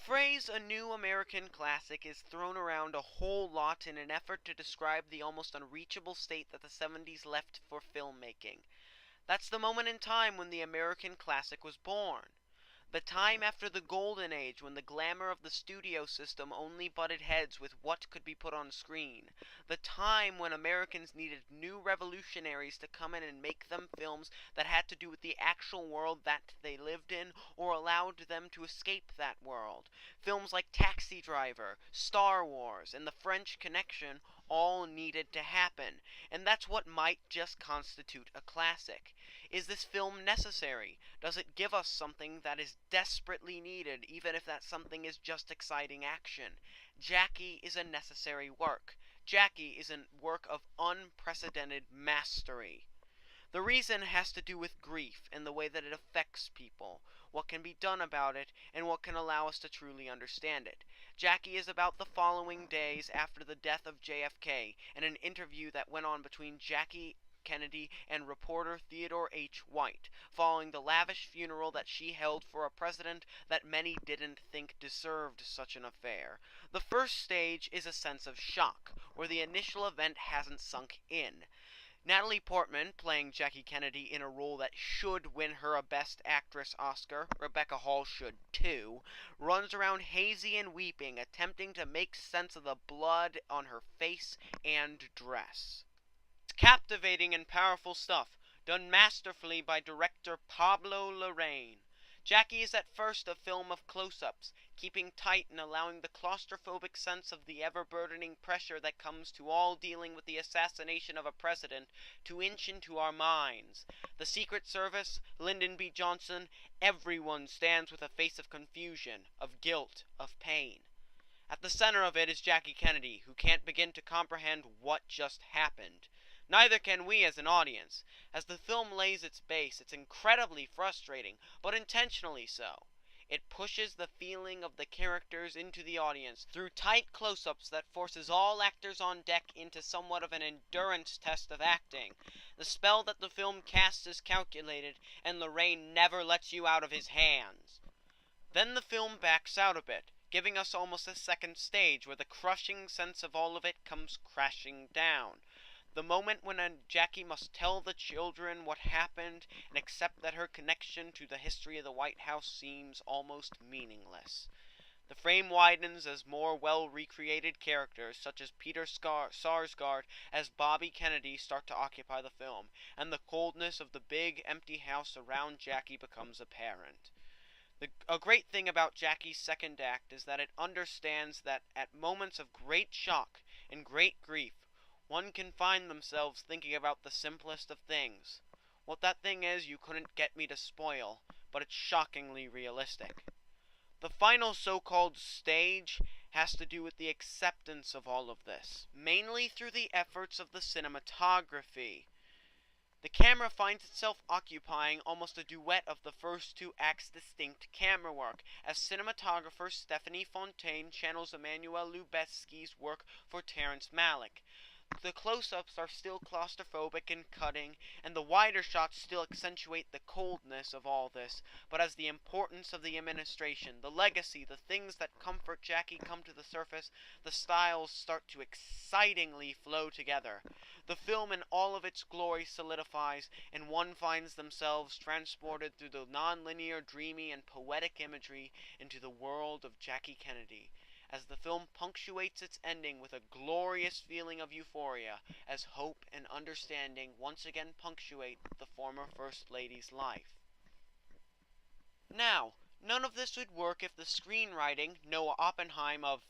phrase "a new American classic" is thrown around a whole lot in an effort to describe the almost unreachable state that the 70s left for filmmaking. That's the moment in time when the American classic was born. The time after the golden age when the glamour of the studio system only butted heads with what could be put on screen. The time when Americans needed new revolutionaries to come in and make them films that had to do with the actual world that they lived in or allowed them to escape that world. Films like Taxi Driver, Star Wars, and The French Connection all needed to happen, and that's what might just constitute a classic. Is this film necessary? Does it give us something that is desperately needed, even if that something is just exciting action? Jackie is a necessary work. Jackie is a work of unprecedented mastery. The reason has to do with grief and the way that it affects people, what can be done about it, and what can allow us to truly understand it. Jackie is about the following days after the death of JFK and an interview that went on between Jackie Kennedy and reporter Theodore H. White, following the lavish funeral that she held for a president that many didn't think deserved such an affair. The first stage is a sense of shock, where the initial event hasn't sunk in. Natalie Portman, playing Jackie Kennedy in a role that should win her a Best Actress Oscar, Rebecca Hall should too, runs around hazy and weeping, attempting to make sense of the blood on her face and dress. Captivating and powerful stuff, done masterfully by director Pablo Larraín. Jackie is at first a film of close-ups, keeping tight and allowing the claustrophobic sense of the ever-burdening pressure that comes to all dealing with the assassination of a president to inch into our minds. The Secret Service, Lyndon B. Johnson, everyone stands with a face of confusion, of guilt, of pain. At the center of it is Jackie Kennedy, who can't begin to comprehend what just happened. Neither can we as an audience. As the film lays its base, it's incredibly frustrating, but intentionally so. It pushes the feeling of the characters into the audience through tight close-ups that forces all actors on deck into somewhat of an endurance test of acting. The spell that the film casts is calculated, and Larraín never lets you out of his hands. Then the film backs out a bit, giving us almost a second stage where the crushing sense of all of it comes crashing down. The moment when Jackie must tell the children what happened and accept that her connection to the history of the White House seems almost meaningless. The frame widens as more well-recreated characters, such as Peter Sarsgaard as Bobby Kennedy, start to occupy the film, and the coldness of the big, empty house around Jackie becomes apparent. A great thing about Jackie's second act is that it understands that at moments of great shock and great grief, one can find themselves thinking about the simplest of things. What that thing is, you couldn't get me to spoil, but it's shockingly realistic. The final so-called stage has to do with the acceptance of all of this, mainly through the efforts of the cinematography. The camera finds itself occupying almost a duet of the first two acts' distinct camera work, as cinematographer Stephanie Fontaine channels Emmanuel Lubezki's work for Terrence Malick. The close-ups are still claustrophobic and cutting, and the wider shots still accentuate the coldness of all this, but as the importance of the administration, the legacy, the things that comfort Jackie come to the surface, the styles start to excitingly flow together. The film in all of its glory solidifies, and one finds themselves transported through the non-linear, dreamy, and poetic imagery into the world of Jackie Kennedy, as the film punctuates its ending with a glorious feeling of euphoria, as hope and understanding once again punctuate the former First Lady's life. Now, none of this would work if the screenwriting, Noah Oppenheim of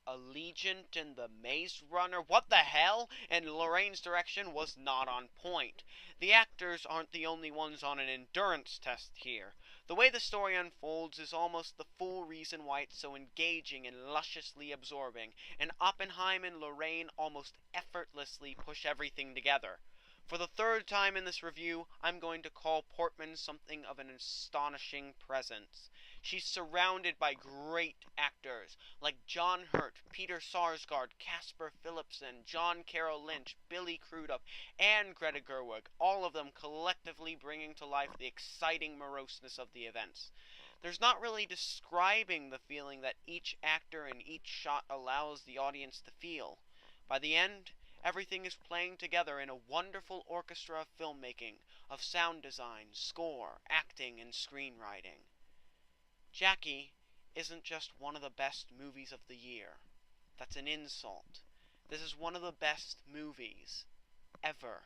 Allegiant and the Maze Runner, what the hell, and Larraín's direction was not on point. The actors aren't the only ones on an endurance test here. The way the story unfolds is almost the full reason why it's so engaging and lusciously absorbing, and Oppenheim and Larraín almost effortlessly push everything together. For the third time in this review, I'm going to call Portman something of an astonishing presence. She's surrounded by great actors like John Hurt, Peter Sarsgaard, Casper Philipson, John Carroll Lynch, Billy Crudup, and Greta Gerwig, all of them collectively bringing to life the exciting moroseness of the events. There's not really describing the feeling that each actor in each shot allows the audience to feel. By the end, everything is playing together in a wonderful orchestra of filmmaking, of sound design, score, acting, and screenwriting. Jackie isn't just one of the best movies of the year. That's an insult. This is one of the best movies ever.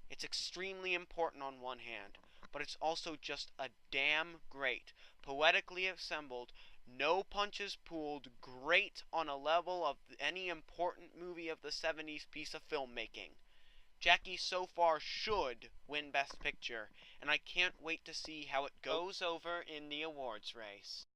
It's extremely important on one hand, but it's also just a damn great, poetically assembled, no punches pulled, great on a level of any important movie of the 70s piece of filmmaking. Jackie so far should win Best Picture, and I can't wait to see how it goes over in the awards race.